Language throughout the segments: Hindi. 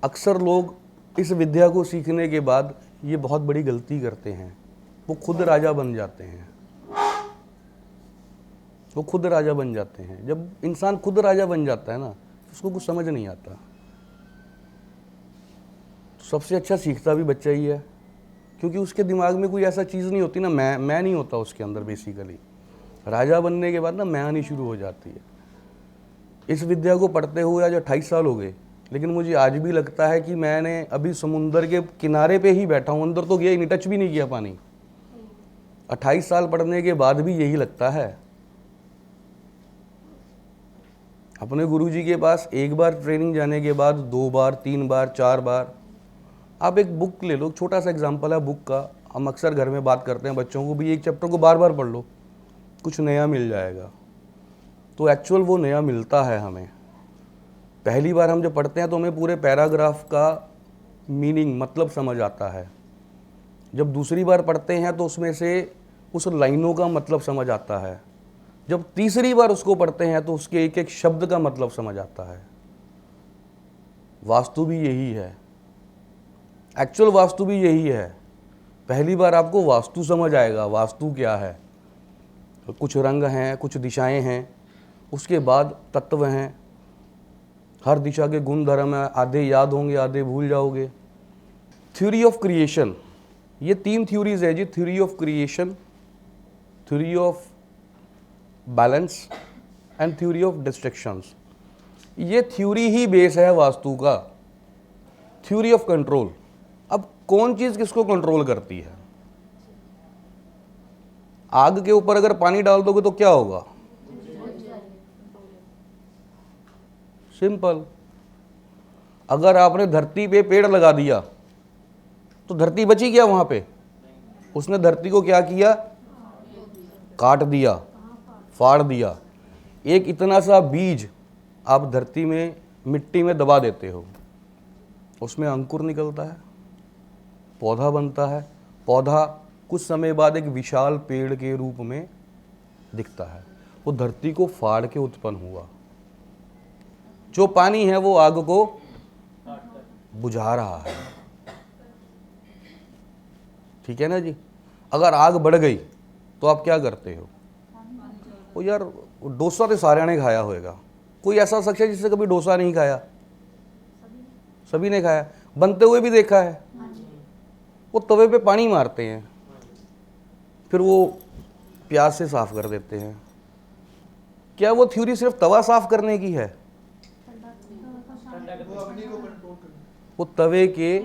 अक्सर लोग इस विद्या को सीखने के बाद ये बहुत बड़ी गलती करते हैं, वो खुद राजा बन जाते हैं। वो खुद राजा बन जाते हैं। जब इंसान खुद राजा बन जाता है ना, उसको कुछ समझ नहीं आता। तो सबसे अच्छा सीखता भी बच्चा ही है, क्योंकि उसके दिमाग में कोई ऐसा चीज़ नहीं होती ना, मैं नहीं होता उसके अंदर। बेसिकली राजा बनने के बाद ना मैं आनी शुरू हो जाती है। इस विद्या को पढ़ते हुए आज 28 साल हो गए, लेकिन मुझे आज भी लगता है कि मैंने अभी समुंदर के किनारे पे ही बैठा हूँ, अंदर तो गया ही नहीं, टच भी नहीं किया पानी। 28 साल पढ़ने के बाद भी यही लगता है। अपने गुरुजी के पास एक बार ट्रेनिंग जाने के बाद 2 बार, 3 बार, 4 बार। आप एक बुक ले लो, छोटा सा एग्जाम्पल है बुक का। हम अक्सर घर में बात करते हैं बच्चों को भी, एक चैप्टर को बार बार पढ़ लो, कुछ नया मिल जाएगा। तो एक्चुअल वो नया मिलता है हमें। पहली बार हम जब पढ़ते हैं तो हमें पूरे पैराग्राफ का मीनिंग, मतलब समझ आता है। जब दूसरी बार पढ़ते हैं तो उसमें से उस लाइनों का मतलब समझ आता है। जब तीसरी बार उसको पढ़ते हैं तो उसके एक एक शब्द का मतलब समझ आता है। वास्तु भी यही है, एक्चुअल वास्तु भी यही है। पहली बार आपको वास्तु समझ आएगा, वास्तु क्या है। कुछ रंग हैं, कुछ दिशाएं हैं, उसके बाद तत्व हैं। हर दिशा के गुण धर्म है, आधे याद होंगे, आधे भूल जाओगे। थ्योरी ऑफ क्रिएशन, ये 3 थ्योरीज है जी। Theory of creation, theory of balance and theory of destructions. ये थ्योरी ही बेस है वास्तु का। थ्योरी ऑफ कंट्रोल, अब कौन चीज किसको कंट्रोल करती है। आग के ऊपर अगर पानी डाल दोगे तो क्या होगा, सिंपल। अगर आपने धरती पे पेड़ लगा दिया तो धरती बची क्या वहां पे, उसने धरती को क्या किया, काट दिया, फाड़ दिया। एक इतना सा बीज आप धरती में, मिट्टी में दबा देते हो, उसमें अंकुर निकलता है, पौधा बनता है। पौधा कुछ समय बाद एक विशाल पेड़ के रूप में दिखता है। वो धरती को फाड़ के उत्पन्न हुआ। जो पानी है वो आग को बुझा रहा है, ठीक है ना जी। अगर आग बढ़ गई तो आप क्या करते हो, वो यार डोसा तो सारे ने खाया होगा। कोई ऐसा शख्स है जिससे कभी डोसा नहीं खाया, सभी ने खाया, बनते हुए भी देखा है। वो तवे पे पानी मारते हैं, फिर वो प्याज से साफ कर देते हैं। क्या वो थ्योरी सिर्फ तवा साफ करने की है, वो तवे के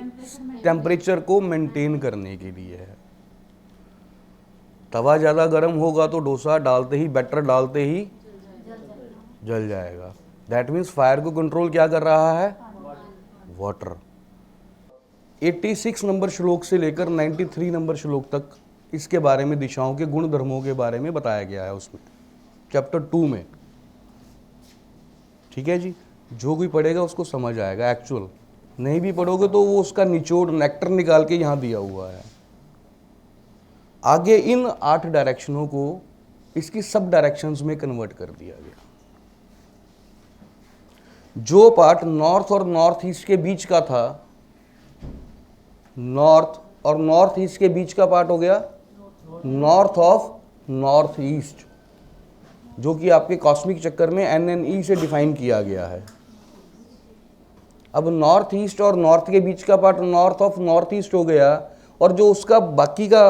टेम्परेचर को मेंटेन करने के लिए है। तवा ज़्यादा गर्म होगा तो डोसा डालते ही, बैटर डालते ही जल जाएगा। दैट मीन्स फायर को कंट्रोल क्या कर रहा है, वाटर। 86 नंबर श्लोक से लेकर 93 नंबर श्लोक तक इसके बारे में, दिशाओं के गुण धर्मों के बारे में बताया गया है उसमें, चैप्टर 2 में, ठीक है जी। जो कोई पढ़ेगा उसको समझ आएगा। एक्चुअल नहीं भी पढ़ोगे तो वो उसका निचोड़, नेक्टर निकाल के यहाँ दिया हुआ है। आगे इन 8 डायरेक्शनों को इसकी सब डायरेक्शंस में कन्वर्ट कर दिया गया। जो पार्ट नॉर्थ और नॉर्थ ईस्ट के बीच का था, नॉर्थ और नॉर्थ ईस्ट के बीच का पार्ट हो गया नॉर्थ ऑफ नॉर्थ ईस्ट, जो कि आपके कॉस्मिक चक्कर में NNE से डिफाइन किया गया है। अब नॉर्थ ईस्ट और नॉर्थ के बीच का part north of north east हो गया, और जो उसका बाकी का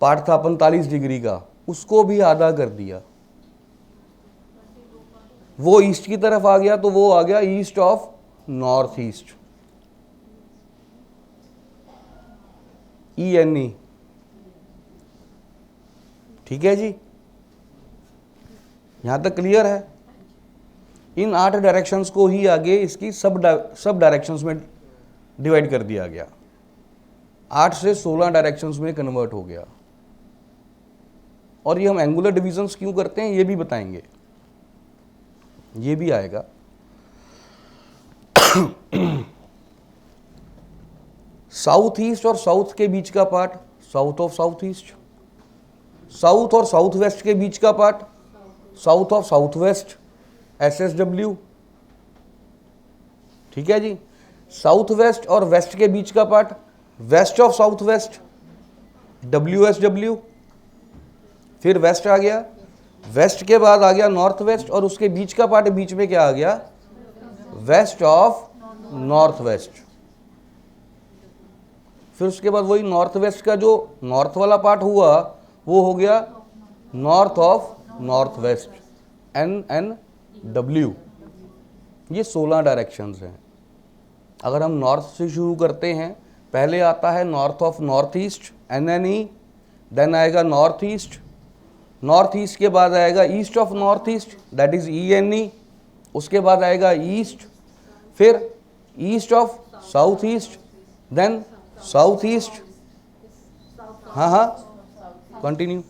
पार्ट था 45 डिग्री का, उसको भी आधा कर दिया। वो ईस्ट की तरफ आ गया तो वो आ गया east of north east, ENE, ठीक है जी। यहां तक क्लियर है। इन 8 डायरेक्शंस को ही आगे इसकी सब डायरेक्शंस में डिवाइड कर दिया गया। 8 से 16 डायरेक्शंस में कन्वर्ट हो गया। और ये हम एंगुलर डिविजन्स क्यों करते हैं ये भी बताएंगे, ये भी आएगा। साउथ ईस्ट और साउथ के बीच का part south of south east, south और साउथ वेस्ट के बीच का part south of south west, SSW, ठीक है जी। साउथ वेस्ट और वेस्ट के बीच का part west of south west, WSW। फिर वेस्ट आ गया, वेस्ट के बाद आ गया नॉर्थ वेस्ट, और उसके बीच का पार्ट बीच में क्या आ गया, वेस्ट ऑफ नॉर्थ वेस्ट। फिर उसके बाद वही नॉर्थ वेस्ट का जो नॉर्थ वाला पार्ट हुआ वो हो गया north of north waste, NNW। ये 16 डायरेक्शंस हैं। अगर हम नॉर्थ से शुरू करते हैं, पहले आता है north of north east, NNE, then आएगा नॉर्थ ईस्ट, नॉर्थ ईस्ट के बाद आएगा east of north east, that is ENE, उसके बाद आएगा ईस्ट, फिर east of south east, then south east, हाँ continue,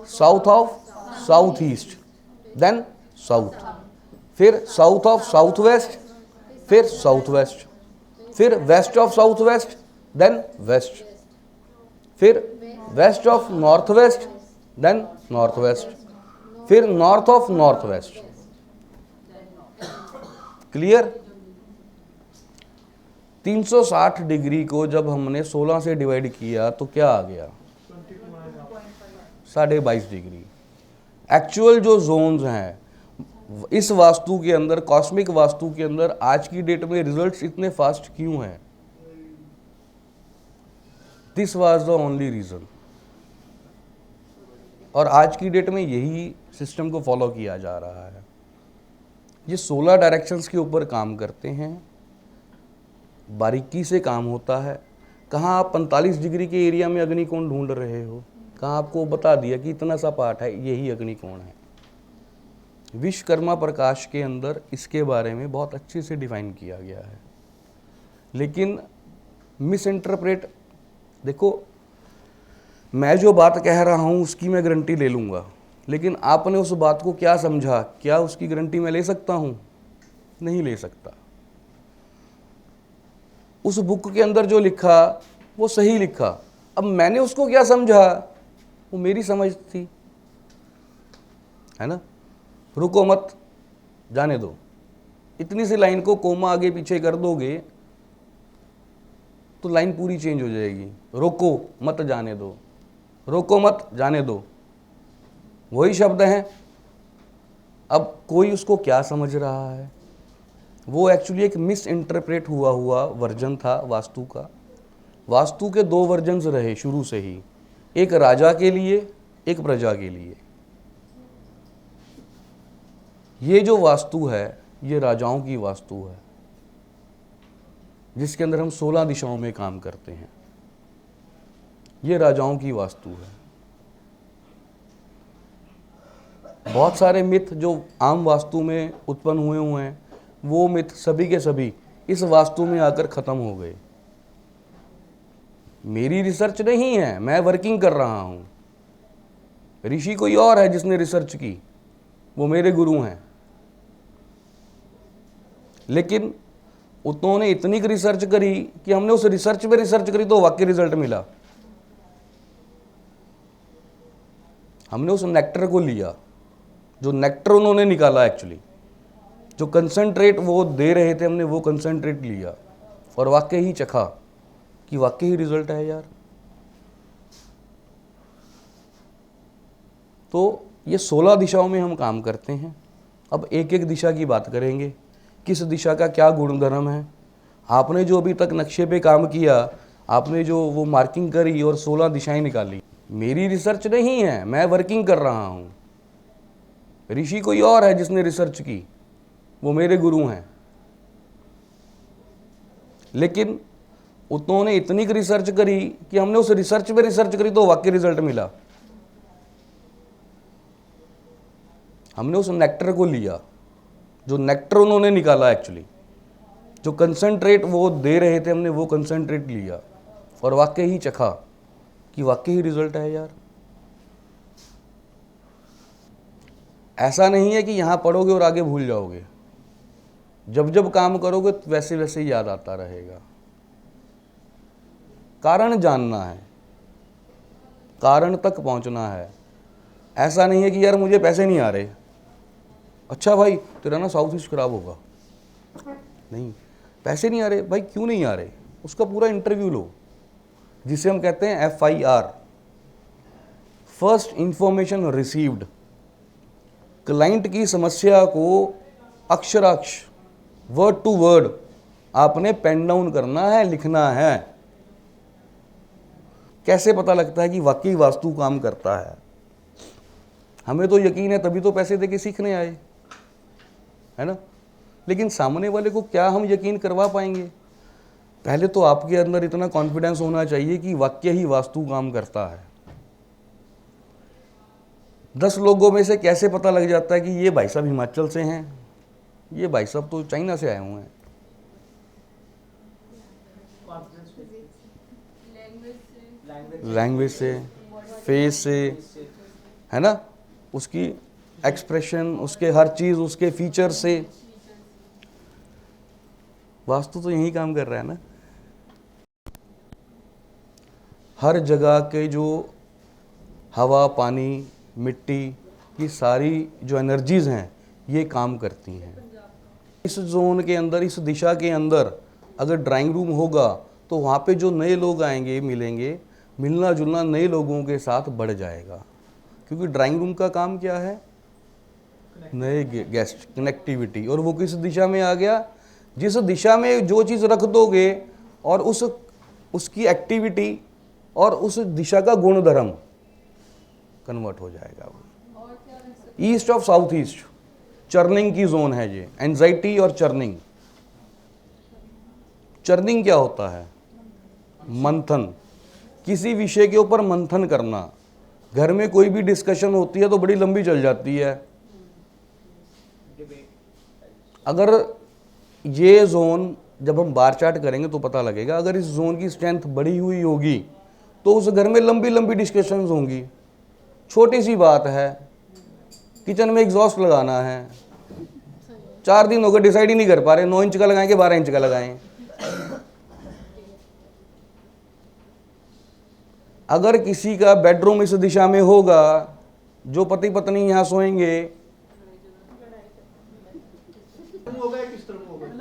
south of south east, then south, फिर साउथ ऑफ साउथ वेस्ट, फिर साउथ वेस्ट, फिर west of south west, then west, फिर west of north west, then north west, फिर north of north waste. Clear? 360 degree को जब हमने 16 से डिवाइड किया तो क्या आ गया, 22.5 डिग्री। एक्चुअल जो जोन्स हैं इस वास्तु के अंदर, कॉस्मिक वास्तु के अंदर, आज की डेट में रिजल्ट्स इतने फास्ट क्यों हैं? This was the only reason. और आज की डेट में यही सिस्टम को फॉलो किया जा रहा है। ये 16 डायरेक्शंस के ऊपर काम करते हैं, बारीकी से काम होता है। कहाँ आप 45 डिग्री के एरिया में अग्निकोण ढूंढ रहे हो? कहाँ आपको बता दिया कि इतना सा पार्ट है, यही अग्निकोण है। विश्वकर्मा प्रकाश के अंदर इसके बारे में बहुत अच्छे से डिफाइन किया गया है, लेकिन मिस इंटरप्रेट, देखो मैं जो बात कह रहा हूँ उसकी मैं गारंटी ले लूँगा, लेकिन आपने उस बात को क्या समझा, क्या उसकी गारंटी मैं ले सकता हूँ? नहीं ले सकता। उस बुक के अंदर जो लिखा वो सही लिखा, अब मैंने उसको क्या समझा, वो मेरी समझ थी, है ना। रुको मत, जाने दो, इतनी सी लाइन को कोमा आगे पीछे कर दोगे तो लाइन पूरी चेंज हो जाएगी। रोको मत जाने दो, रोको मत जाने दो, वही शब्द हैं। अब कोई उसको क्या समझ रहा है? वो एक्चुअली एक मिस इंटरप्रेट हुआ वर्जन था वास्तु का। वास्तु के 2 वर्जन्स रहे शुरू से ही, एक राजा के लिए, एक प्रजा के लिए। ये जो वास्तु है ये राजाओं की वास्तु है, जिसके अंदर हम 16 दिशाओं में काम करते हैं। ये राजाओं की वास्तु है। बहुत सारे मिथ जो आम वास्तु में उत्पन्न हुए हैं, वो मिथ सभी के सभी इस वास्तु में आकर खत्म हो गए। मेरी रिसर्च नहीं है, मैं वर्किंग कर रहा हूं। ऋषि कोई और है जिसने रिसर्च की, वो मेरे गुरु हैं। लेकिन उन्होंने इतनी रिसर्च करी कि हमने उस रिसर्च पे रिसर्च करी तो वाकई रिजल्ट मिला। हमने उस नेक्टर को लिया, जो नेक्टर उन्होंने निकाला, एक्चुअली जो कंसंट्रेट वो दे रहे थे, हमने वो कंसंट्रेट लिया और वाकई ही चखा कि वाकई ही रिजल्ट है यार। तो ये 16 दिशाओं में हम काम करते हैं। अब एक एक दिशा की बात करेंगे, किस दिशा का क्या गुणधर्म है। आपने जो अभी तक नक्शे पे काम किया, आपने जो वो मार्किंग करी और 16 दिशाएं निकाली, मेरी रिसर्च नहीं है, मैं वर्किंग कर रहा हूँ। ऋषि कोई और है जिसने रिसर्च की, वो मेरे गुरु हैं। लेकिन उन्होंने इतनी रिसर्च करी कि हमने उस रिसर्च पे रिसर्च करी तो वाकई रिजल्ट मिला। हमने उस नेक्टर को लिया, जो नेक्टर उन्होंने निकाला, एक्चुअली जो कंसंट्रेट वो दे रहे थे, हमने वो कंसंट्रेट लिया और वाकई ही चखा कि वाकई ही रिजल्ट है यार। ऐसा नहीं है कि यहाँ पढ़ोगे और आगे भूल जाओगे। जब जब काम करोगे तो वैसे वैसे ही याद आता रहेगा। कारण जानना है, कारण तक पहुँचना है। ऐसा नहीं है कि यार मुझे पैसे नहीं आ रहे, अच्छा भाई तेरा ना साउथ ईस्ट खराब होगा, नहीं, पैसे नहीं आ रहे भाई, क्यों नहीं आ रहे, उसका पूरा इंटरव्यू लो, जिसे हम कहते हैं FIR, first information received. Client की समस्या को अक्षराक्ष, वर्ड टू वर्ड आपने पेन डाउन करना है, लिखना है। कैसे पता लगता है कि वाकई वास्तु काम करता है? हमें तो यकीन है, तभी तो पैसे देके सीखने आए, है ना। लेकिन सामने वाले को क्या हम यकीन करवा पाएंगे? पहले तो आपके अंदर इतना कॉन्फिडेंस होना चाहिए कि वाकई ही वास्तु काम करता है। 10 लोगों में से कैसे पता लग जाता है कि ये भाई साहब हिमाचल से हैं, ये भाई साहब तो चाइना से आए हुए हैं? लैंग्वेज से, फेस से, है ना, उसकी एक्सप्रेशन, उसके हर चीज़, उसके फीचर से। वास्तु तो यही काम कर रहा है ना। हर जगह के जो हवा, पानी, मिट्टी की सारी जो एनर्जीज हैं ये काम करती हैं। इस जोन के अंदर, इस दिशा के अंदर अगर ड्राइंग रूम होगा तो वहाँ पे जो नए लोग आएंगे, मिलेंगे, मिलना जुलना नए लोगों के साथ बढ़ जाएगा। क्योंकि ड्राइंग रूम का काम क्या है? नए गेस्ट, कनेक्टिविटी। और वो किस दिशा में आ गया? जिस दिशा में जो चीज़ रख दोगे और उसकी एक्टिविटी और उस दिशा का गुणधर्म कन्वर्ट हो जाएगा। वो east of south east, churning की जोन है ये, एंजाइटी और चर्निंग। चर्निंग क्या होता है? मंथन, किसी विषय के ऊपर मंथन करना। घर में कोई भी डिस्कशन होती है तो बड़ी लंबी चल जाती है। अगर ये जोन, जब हम बार चार्ट करेंगे तो पता लगेगा, अगर इस जोन की स्ट्रेंथ बढ़ी हुई होगी तो उस घर में लंबी लंबी डिस्कशंस होंगी। छोटी सी बात है, किचन में एग्जॉस्ट लगाना है, 4 दिन हो गए डिसाइड ही नहीं कर पा रहे, 9 इंच का लगाएं कि 12 इंच का लगाएं। अगर किसी का बेडरूम इस दिशा में होगा, जो पति पत्नी यहाँ सोएंगे,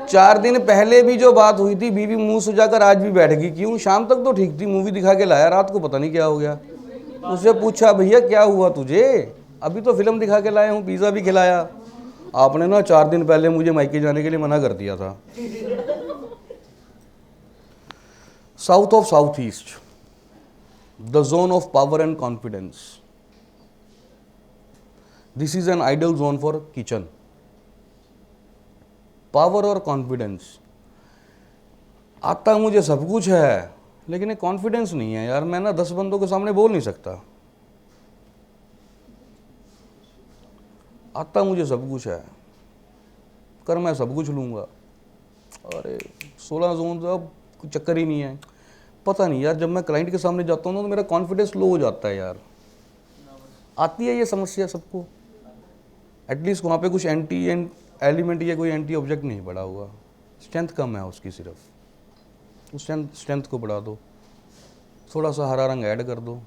4 दिन पहले भी जो बात हुई थी, बीवी मुंह सुजाकर आज भी बैठ गई। क्यों? शाम तक तो ठीक थी, मूवी दिखा के लाया, रात को पता नहीं क्या हो गया। उससे पूछा, भैया क्या हुआ तुझे? अभी तो फिल्म दिखा के लाया हूँ, पिज़्ज़ा भी खिलाया। आपने ना 4 दिन पहले मुझे मायके जाने के लिए मना कर दिया था। South of south east, the zone of power and confidence. This is an ideal zone for kitchen. Power और कॉन्फिडेंस। आता मुझे सब कुछ है लेकिन ये कॉन्फिडेंस नहीं है यार, मैं ना 10 बंदों के सामने बोल नहीं सकता। आता मुझे सब कुछ है, कर मैं सब कुछ लूँगा। अरे 16 जोन तो अब कुछ चक्कर ही नहीं है। पता नहीं यार, जब मैं क्लाइंट के सामने जाता हूँ ना तो मेरा कॉन्फिडेंस लो हो जाता है यार। आती है ये समस्या सबको। एटलीस्ट वहाँ पे कुछ एंटी एलिमेंट या कोई एंटी ऑब्जेक्ट नहीं पड़ा हुआ, स्ट्रेंथ कम है उसकी, सिर्फ उस स्ट्रेंथ को बढ़ा दो, थोड़ा सा हरा रंग ऐड कर दो,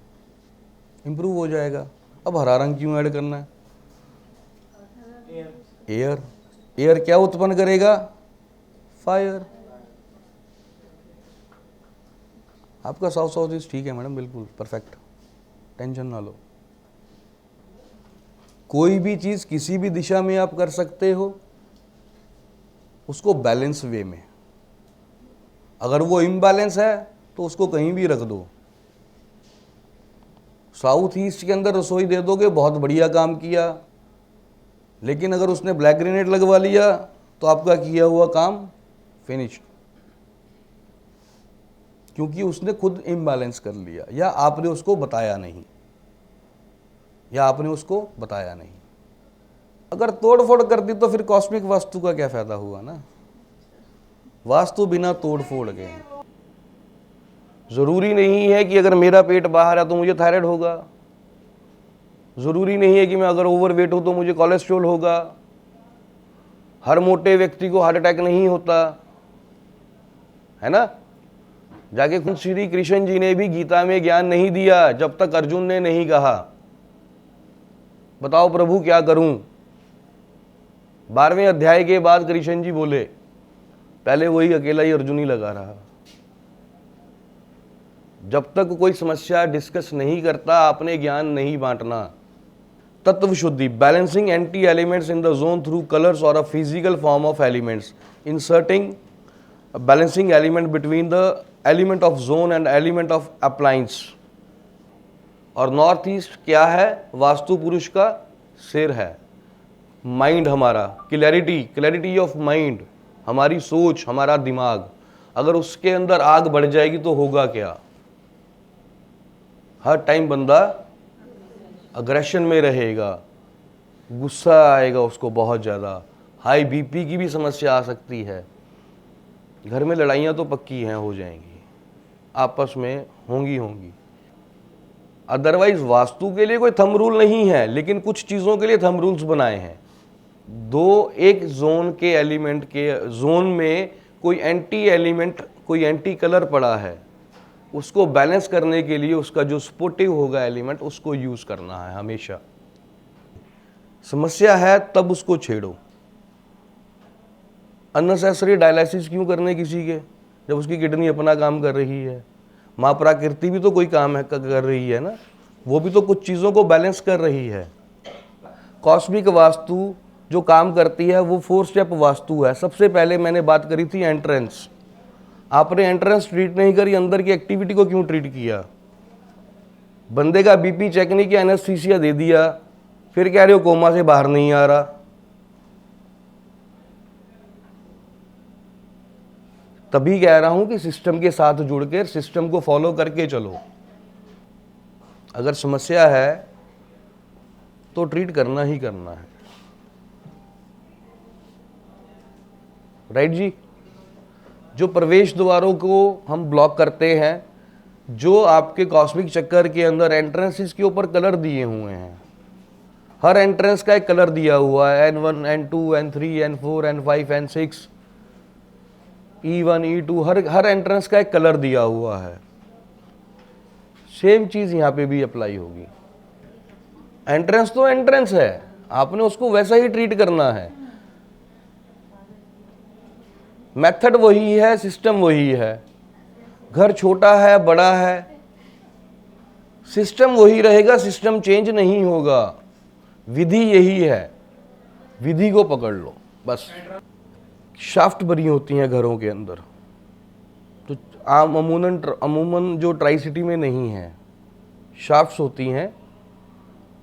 इम्प्रूव हो जाएगा। अब हरा रंग क्यों ऐड करना है? एयर। एयर क्या उत्पन्न करेगा? फायर। आपका साउथ साउथ ईस्ट ठीक है मैडम, बिल्कुल परफेक्ट, टेंशन ना लो। कोई भी चीज़ किसी भी दिशा में आप कर सकते हो, उसको बैलेंस वे में। अगर वो इम्बैलेंस है तो उसको कहीं भी रख दो। साउथ ईस्ट के अंदर रसोई दे दोगे, बहुत बढ़िया काम किया, लेकिन अगर उसने ब्लैक ग्रेनेड लगवा लिया तो आपका किया हुआ काम फिनिश, क्योंकि उसने खुद इम्बैलेंस कर लिया, या आपने उसको बताया नहीं, अगर तोड़ फोड़ कर दी तो फिर कॉस्मिक वास्तु का क्या फायदा हुआ ना। वास्तु बिना तोड़ फोड़ के। जरूरी नहीं है कि अगर मेरा पेट बाहर है तो मुझे थायराइड होगा, जरूरी नहीं है कि मैं अगर ओवरवेट हूं तो मुझे कोलेस्ट्रॉल होगा। हर मोटे व्यक्ति को हार्ट अटैक नहीं होता है ना। जाके खुद श्री कृष्ण जी ने भी गीता में ज्ञान नहीं दिया जब तक अर्जुन ने नहीं कहा, बताओ प्रभु क्या करूं। 12वें अध्याय के बाद कृष्ण जी बोले, पहले वही अकेला ही अर्जुन ही लगा रहा। जब तक कोई समस्या डिस्कस नहीं करता आपने ज्ञान नहीं बांटना। तत्व शुद्धि, balancing anti elements in the zone through colours और a physical form of elements, inserting balancing element between the element of zone and element of appliance. और नॉर्थ ईस्ट क्या है? वास्तु पुरुष का सिर है, माइंड हमारा, क्लैरिटी ऑफ माइंड, हमारी सोच, हमारा दिमाग। अगर उसके अंदर आग बढ़ जाएगी तो होगा क्या? हर टाइम बंदा अग्रेशन में रहेगा, गुस्सा आएगा उसको बहुत ज़्यादा, हाई बीपी की भी समस्या आ सकती है। घर में लड़ाइयाँ तो पक्की हैं, हो जाएंगी, आपस में होंगी। अदरवाइज वास्तु के लिए कोई थंब रूल नहीं है, लेकिन कुछ चीज़ों के लिए थंब रूल्स बनाए हैं। एक जोन के एलिमेंट के जोन में कोई एंटी एलिमेंट, कोई एंटी कलर पड़ा है, उसको बैलेंस करने के लिए उसका जो सपोर्टिव होगा एलिमेंट, उसको यूज करना है हमेशा। समस्या है तब उसको छेड़ो। अननेसेसरी डायलिसिस क्यों करने किसी के, जब उसकी किडनी अपना काम कर रही है। माँ प्रकृति भी तो कोई काम है कर रही है ना, वो भी तो कुछ चीज़ों को बैलेंस कर रही है। कॉस्मिक वास्तु जो काम करती है वो 4 स्टेप वास्तु है। सबसे पहले मैंने बात करी थी एंट्रेंस। आपने एंट्रेंस ट्रीट नहीं करी, अंदर की एक्टिविटी को क्यों ट्रीट किया? बंदे का बीपी चेक नहीं किया, एनेस्थीसिया दे दिया, फिर कह रहे हो कोमा से बाहर नहीं आ रहा। तभी कह रहा हूं कि सिस्टम के साथ जुड़कर सिस्टम को फॉलो करके चलो। अगर समस्या है तो ट्रीट करना ही करना है, राइट जी। जो प्रवेश द्वारों को हम ब्लॉक करते हैं, जो आपके कॉस्मिक चक्कर के अंदर एंट्रेंसेस के ऊपर कलर दिए हुए हैं, हर एंट्रेंस का एक कलर दिया हुआ है, N1, N2, N3, N4, N5, N6, E1, E2, हर एंट्रेंस का एक कलर दिया हुआ है। सेम चीज यहां पे भी अप्लाई होगी। एंट्रेंस तो एंट्रेंस है, आपने उसको वैसा ही ट्रीट करना है। मेथड वही है, सिस्टम वही है। घर छोटा है, बड़ा है, सिस्टम वही रहेगा, सिस्टम चेंज नहीं होगा। विधि यही है, विधि को पकड़ लो बस। शाफ्ट बनी होती हैं घरों के अंदर, तो अमूमन जो ट्राई सिटी में नहीं है, शाफ्ट्स होती हैं,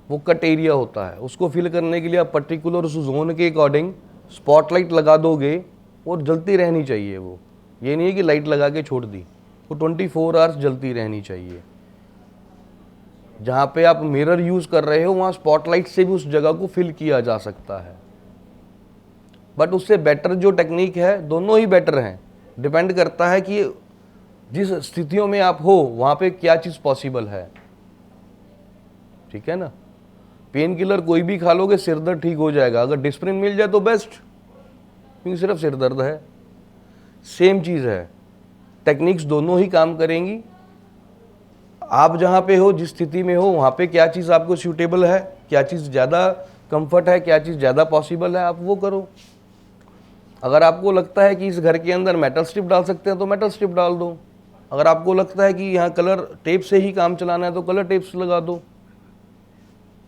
वो कट एरिया होता है। उसको फिल करने के लिए आप पर्टिकुलर उस जोन के अकॉर्डिंग स्पॉटलाइट लगा दोगे और जलती रहनी चाहिए। वो ये नहीं है कि लाइट लगा के छोड़ दी, वो 24 आवर्स जलती रहनी चाहिए। जहाँ पे आप मिरर यूज कर रहे हो वहाँ स्पॉटलाइट से भी उस जगह को फिल किया जा सकता है। बट उससे बेटर जो टेक्निक है, दोनों ही बेटर हैं, डिपेंड करता है कि जिस स्थितियों में आप हो वहाँ पे क्या चीज़ पॉसिबल है, ठीक है ना। पेन किलर कोई भी खा लोगे सिर दर्द ठीक हो जाएगा, अगर डिस्प्रिन मिल जाए तो बेस्ट, क्योंकि सिर्फ सिर दर्द है। सेम चीज़ है, टेक्निक्स दोनों ही काम करेंगी। आप जहाँ पे हो, जिस स्थिति में हो, वहाँ पे क्या चीज़ आपको सूटेबल है, क्या चीज़ ज़्यादा कंफर्ट है, क्या चीज़ ज़्यादा पॉसिबल है, आप वो करो। अगर आपको लगता है कि इस घर के अंदर मेटल स्ट्रिप डाल सकते हैं तो मेटल स्ट्रिप डाल दो। अगर आपको लगता है कि यहाँ कलर टेप से ही काम चलाना है तो कलर टेप्स लगा दो।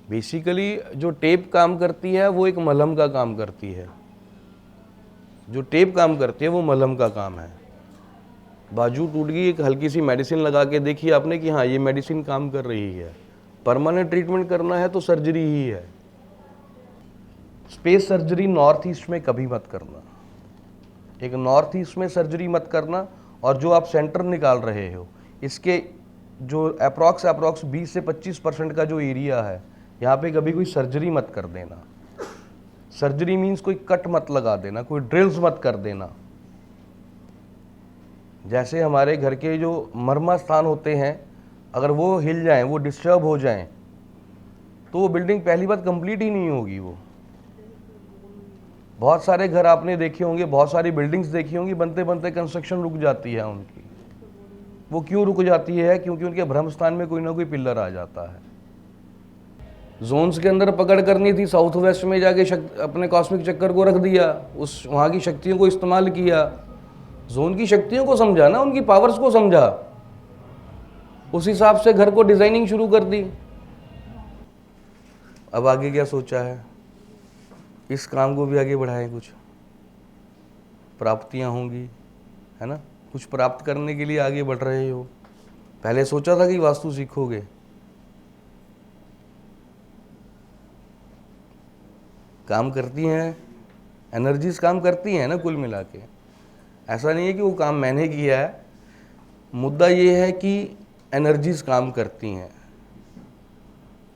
बेसिकली जो टेप काम करती है वो एक मलहम का काम करती है, जो टेप काम करती है वो मलहम का काम है। बाजू टूट गई, एक हल्की सी मेडिसिन लगा के देखी आपने कि हाँ ये मेडिसिन काम कर रही है। परमानेंट ट्रीटमेंट करना है तो सर्जरी ही है। स्पेस सर्जरी नॉर्थ ईस्ट में कभी मत करना, एक नॉर्थ ईस्ट में सर्जरी मत करना। और जो आप सेंटर निकाल रहे हो, इसके जो अप्रॉक्स 20 से 25% का जो एरिया है, यहाँ पे कभी कोई सर्जरी मत कर देना। सर्जरी मीन्स कोई कट मत लगा देना, कोई ड्रिल्स मत कर देना। जैसे हमारे घर के जो मर्मा स्थान होते हैं, अगर वो हिल जाएं, वो डिस्टर्ब हो जाएं, तो वो बिल्डिंग पहली बात कंप्लीट ही नहीं होगी। वो बहुत सारे घर आपने देखे होंगे, बहुत सारी बिल्डिंग्स देखी होंगी, बनते बनते कंस्ट्रक्शन रुक जाती है उनकी। वो क्यों रुक जाती है? क्योंकि उनके भ्रम स्थान में कोई ना कोई पिलर आ जाता है। जोन्स के अंदर पकड़ करनी थी, साउथ वेस्ट में जाके अपने कॉस्मिक चक्कर को रख दिया, उस वहाँ की शक्तियों को इस्तेमाल किया, जोन की शक्तियों को समझा ना, उनकी पावर्स को समझा, उस हिसाब से घर को डिजाइनिंग शुरू कर दी। अब आगे क्या सोचा है, इस काम को भी आगे बढ़ाएं, कुछ प्राप्तियां होंगी, है ना, कुछ प्राप्त करने के लिए आगे बढ़ रहे हो। पहले सोचा था कि वास्तु सीखोगे, काम करती हैं, एनर्जीज काम करती हैं ना कुल मिला के। ऐसा नहीं है कि वो काम मैंने किया है, मुद्दा ये है कि एनर्जीज काम करती हैं।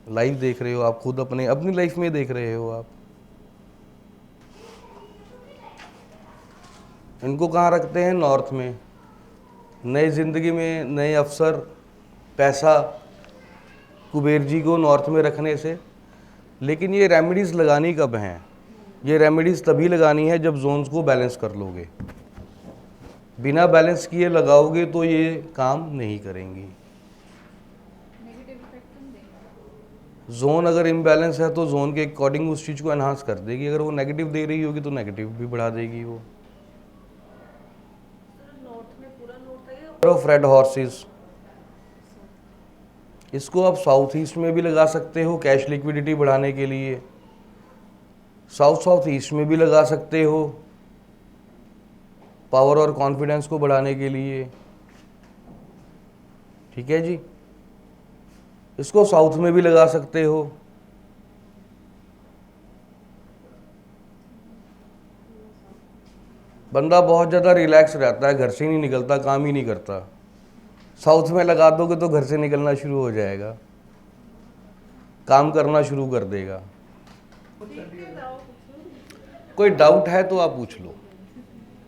लाइफ देख रहे हो आप खुद, अपनी लाइफ में देख रहे हो आप। इनको कहाँ रखते हैं, नॉर्थ में। नई ज़िंदगी में नए अवसर, पैसा, कुबेर जी को नॉर्थ में रखने से। लेकिन ये रेमेडीज़ लगानी कब हैं, ये रेमेडीज़ तभी लगानी है जब जोन्स को बैलेंस कर लोगे। बिना बैलेंस किए लगाओगे तो ये काम नहीं करेंगी। जोन अगर इम्बैलेंस है तो जोन के अकॉर्डिंग उस चीज़ को एनहांस कर देगी। अगर वो नेगेटिव दे रही होगी तो नेगेटिव भी बढ़ा देगी वो। ऑफ रेड हॉर्सेस, इसको आप साउथ ईस्ट में भी लगा सकते हो कैश लिक्विडिटी बढ़ाने के लिए, साउथ ईस्ट में भी लगा सकते हो पावर और कॉन्फिडेंस को बढ़ाने के लिए। ठीक है जी, इसको साउथ में भी लगा सकते हो। बंदा बहुत ज़्यादा रिलैक्स रहता है, घर से नहीं निकलता, काम ही नहीं करता। साउथ में लगा दोगे तो घर से निकलना शुरू हो जाएगा, काम करना शुरू कर देगा। कोई डाउट है तो आप पूछ लो।